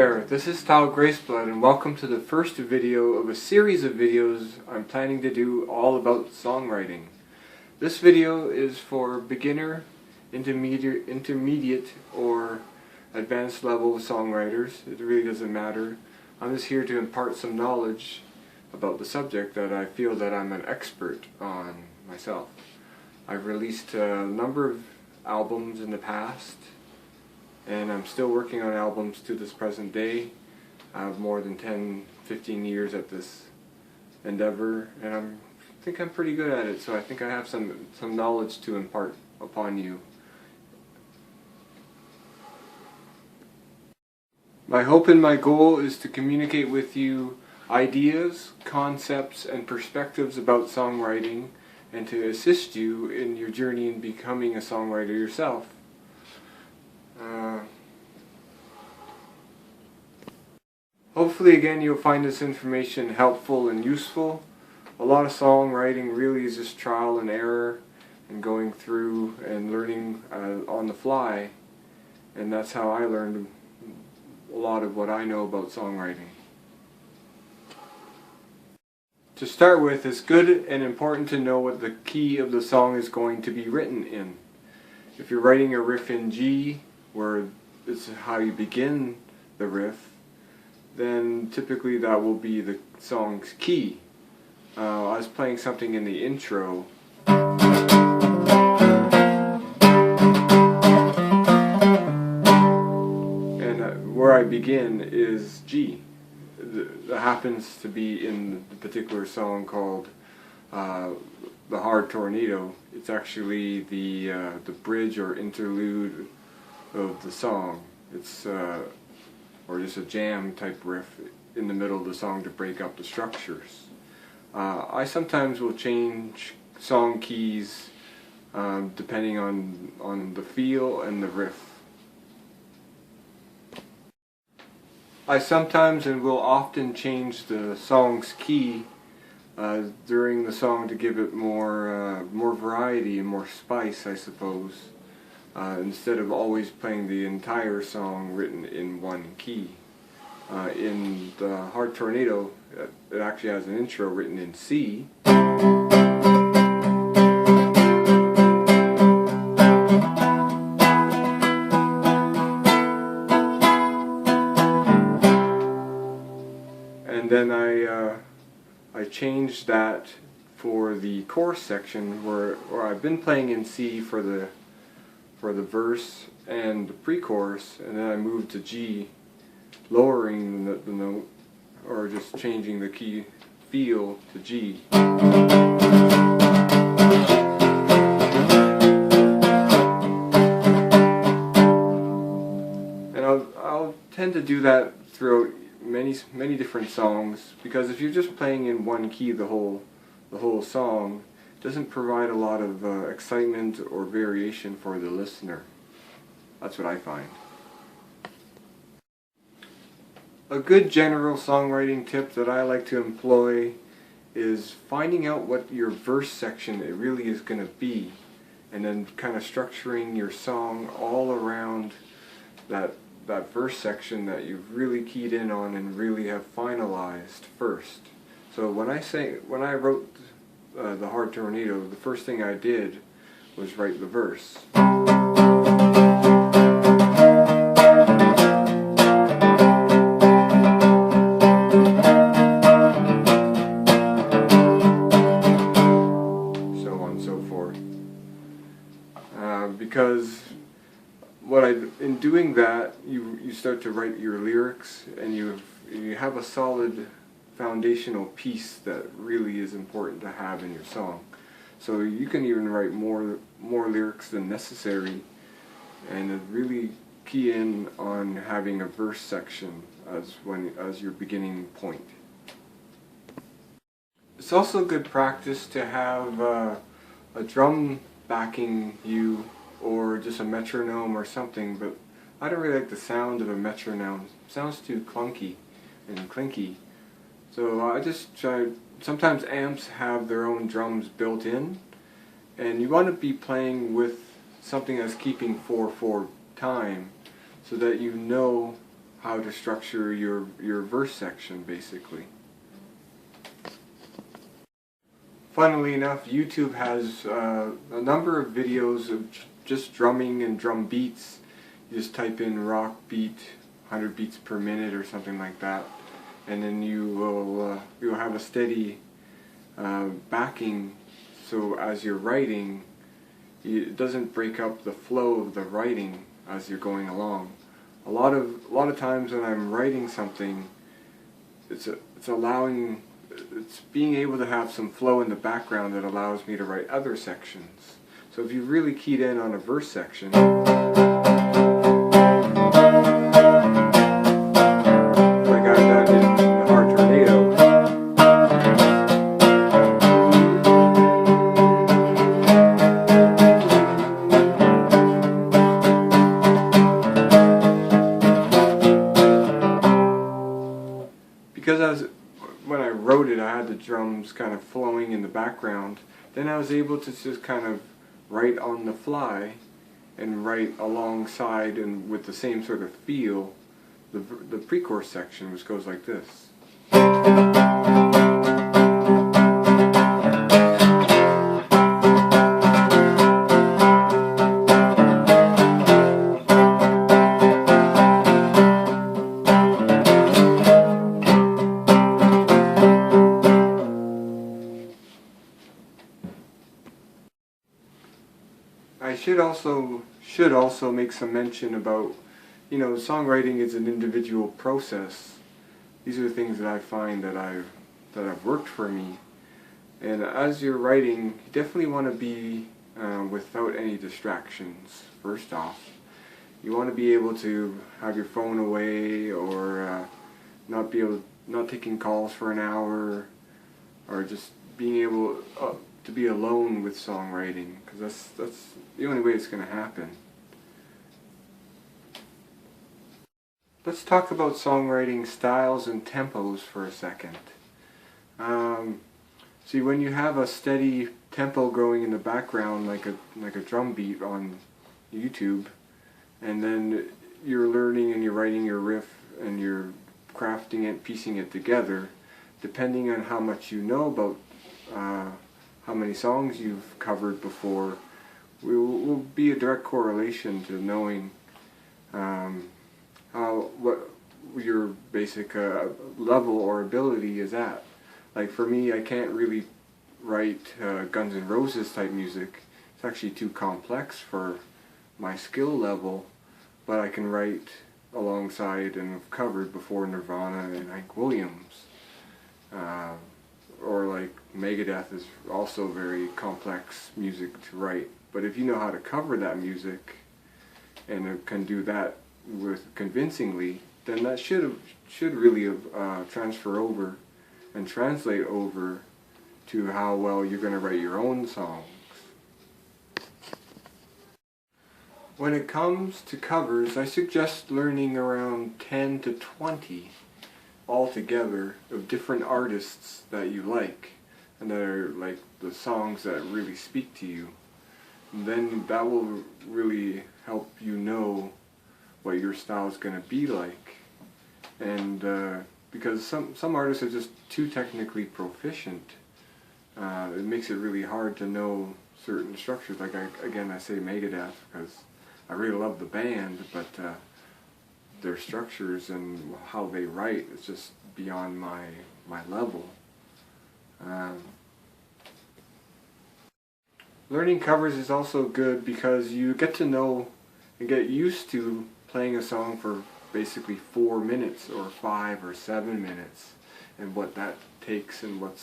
there, this is Tyle Graceblood and welcome to the first video of a series of videos I'm planning to do all about songwriting. This video is for beginner, intermediate or advanced level songwriters. It really doesn't matter. I'm just here to impart some knowledge about the subject that I feel that I'm an expert on myself. I've released a number of albums in the past, and I'm still working on albums to this present day. I have more than 10-15 years at this endeavor, and I think I'm pretty good at it, so I think I have some knowledge to impart upon you. My hope and my goal is to communicate with you ideas, concepts, and perspectives about songwriting, and to assist you in your journey in becoming a songwriter yourself. Hopefully again you'll find this information helpful and useful. A lot of songwriting really is just trial and error and going through and learning on the fly, and that's how I learned a lot of what I know about songwriting. To start with, it's good and important to know what the key of the song is going to be written in. If you're writing a riff in G, where it's how you begin the riff, then typically that will be the song's key. I was playing something in the intro, and where I begin is G. That happens to be in the particular song called The Hard Tornado. It's actually the bridge or interlude of the song. It's or just a jam type riff in the middle of the song to break up the structures. I sometimes will change song keys depending on the feel and the riff. I sometimes and will often change the song's key during the song to give it more variety and more spice, I suppose. Instead of always playing the entire song written in one key. In The Hard Tornado, it actually has an intro written in C. And then I changed that for the chorus section where I've been playing in C for the verse and the pre-chorus, and then I moved to G, lowering the note, or just changing the key feel to G. And I'll tend to do that throughout many different songs, because if you're just playing in one key the whole song, doesn't provide a lot of excitement or variation for the listener. That's what I find. A good general songwriting tip that I like to employ is finding out what your verse section it really is going to be, and then kind of structuring your song all around that verse section that you've really keyed in on and really have finalized first. So when I wrote The Hard Tornado, the first thing I did was write the verse. So on and so forth. Because in doing that, you start to write your lyrics, and you have a solid foundational piece that really is important to have in your song. So you can even write more lyrics than necessary, and really key in on having a verse section as your beginning point. It's also good practice to have a drum backing you, or just a metronome or something, but I don't really like the sound of a metronome. It sounds too clunky and clinky. So I just try. Sometimes amps have their own drums built in, and you want to be playing with something that's keeping 4/4 time, so that you know how to structure your verse section, basically. Funnily enough, YouTube has a number of videos of just drumming and drum beats. You just type in rock beat, 100 beats per minute or something like that, and then you'll have a steady backing, so as you're writing, it doesn't break up the flow of the writing as you're going along. A lot of times when I'm writing something, it's being able to have some flow in the background that allows me to write other sections. So if you really keyed in on a verse section, like I've done in the Hard Tornado, because when I wrote it, I had the drums kind of flowing in the background. Then I was able to just kind of write on the fly and write alongside and with the same sort of feel the pre-chorus section, which goes like this. I should also make some mention about, songwriting is an individual process. These are things that I find that have worked for me. And as you're writing, you definitely want to be without any distractions. First off, you want to be able to have your phone away, or not taking calls for an hour, or just being able to be alone with songwriting, because that's the only way it's going to happen. Let's talk about songwriting styles and tempos for a second. See, when you have a steady tempo going in the background, like a drum beat on YouTube, and then you're learning and you're writing your riff and you're crafting it, piecing it together, depending on how much you know about how many songs you've covered before, will be a direct correlation to knowing what your basic level or ability is at. Like for me, I can't really write Guns N' Roses type music. It's actually too complex for my skill level, but I can write alongside and have covered before Nirvana and Hank Williams. Or like Megadeth is also very complex music to write. But if you know how to cover that music and can do that convincingly, then that should really transfer over and translate over to how well you're going to write your own songs. When it comes to covers, I suggest learning around 10 to 20 altogether of different artists that you like, and that are like the songs that really speak to you. And then that will really help you know what your style is going to be like. And because some artists are just too technically proficient, it makes it really hard to know certain structures. Like I say Megadeth because I really love the band, but their structures and how they write is just beyond my level. Learning covers is also good because you get to know and get used to playing a song for basically 4 minutes or 5 or 7 minutes, and what that takes and what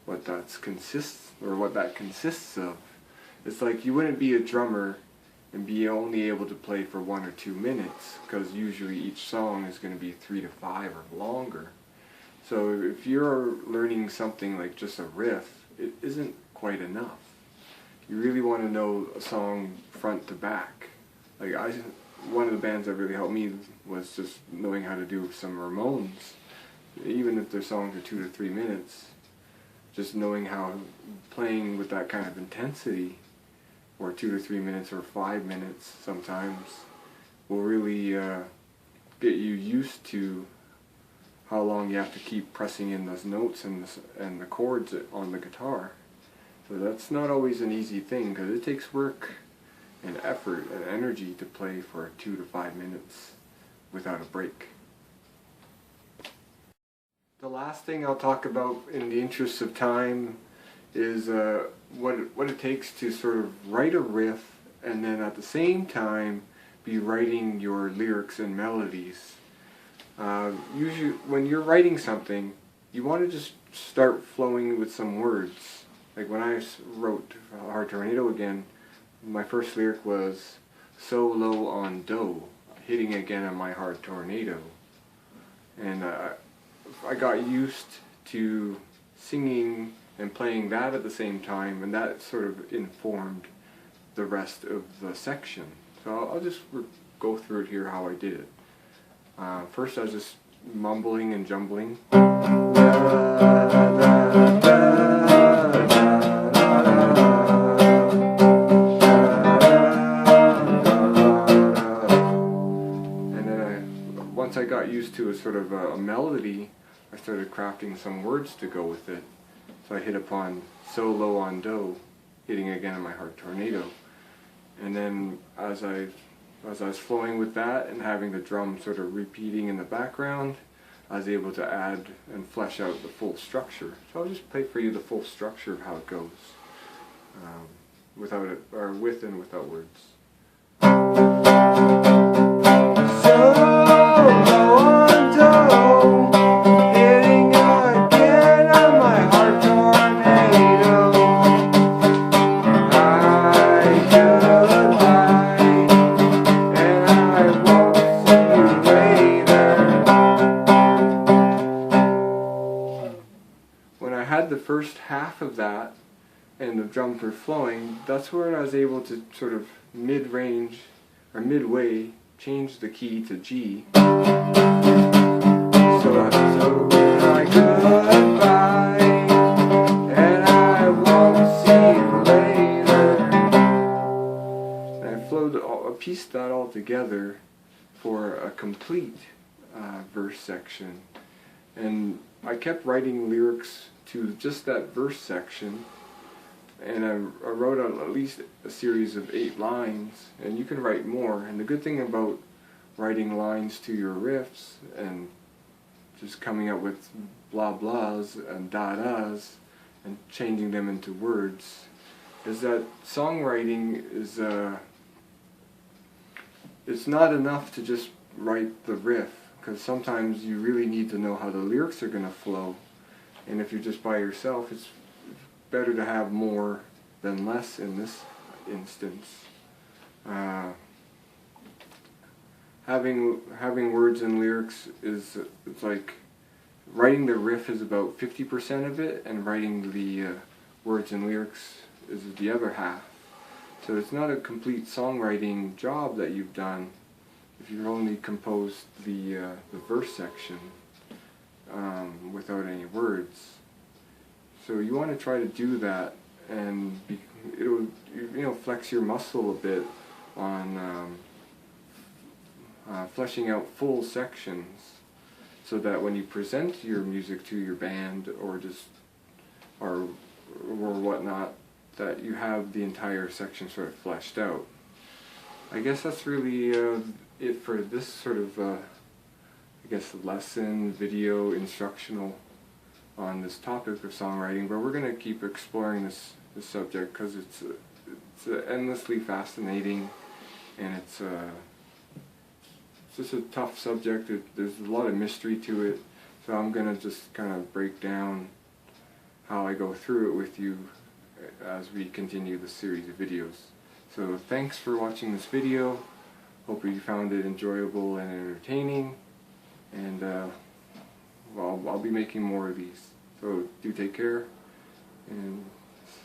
that consists of. It's like you wouldn't be a drummer and be only able to play for 1 or 2 minutes, because usually each song is going to be 3 to 5 or longer. So if you're learning something like just a riff, it isn't quite enough. You really want to know a song front to back. Like one of the bands that really helped me was just knowing how to do some Ramones. Even if their songs are 2 to 3 minutes, just knowing how playing with that kind of intensity, or 2 to 3 minutes or 5 minutes sometimes, will really get you used to how long you have to keep pressing in those notes and the chords on the guitar. So that's not always an easy thing, because it takes work and effort and energy to play for 2 to 5 minutes without a break. The last thing I'll talk about in the interest of time is what it takes to sort of write a riff and then at the same time be writing your lyrics and melodies. Usually when you're writing something, you want to just start flowing with some words. Like when I wrote Hard Tornado Again, my first lyric was "so low on do, hitting again on my hard tornado." And I got used to singing and playing that at the same time, and that sort of informed the rest of the section. So I'll just go through it here how I did it. First I was just mumbling and jumbling. Once I got used to a sort of a melody, I started crafting some words to go with it. So I hit upon "so low on do, hitting again on my hard tornado." And then as I was flowing with that and having the drum sort of repeating in the background, I was able to add and flesh out the full structure. So I'll just play for you the full structure of how it goes, with and without words. The first half of that and the drums were flowing, that's where I was able to sort of mid-range or midway change the key to G. So I goodbye and I won't see you later. And I pieced that all together for a complete verse section. And I kept writing lyrics to just that verse section, and I wrote out at least a series of 8 lines, and you can write more. And the good thing about writing lines to your riffs and just coming up with blah blahs and da-das and changing them into words is that songwriting is it's not enough to just write the riff, because sometimes you really need to know how the lyrics are going to flow. And if you're just by yourself, it's better to have more than less in this instance. Having words and lyrics it's like writing the riff is about 50% of it, and writing the words and lyrics is the other half. So it's not a complete songwriting job that you've done if you've only composed the verse section without any words. So you want to try to do that, and it'll flex your muscle a bit on fleshing out full sections, so that when you present your music to your band or whatnot, that you have the entire section sort of fleshed out. I guess that's really it for this sort of lesson, video, instructional on this topic of songwriting. But we're going to keep exploring this subject, because it's endlessly fascinating, and it's just a tough subject. There's a lot of mystery to it, so I'm going to just kind of break down how I go through it with you as we continue the series of videos. So thanks for watching this video. Hope you found it enjoyable and entertaining, and I'll be making more of these. So do take care, and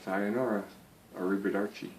sayonara, arrivederci.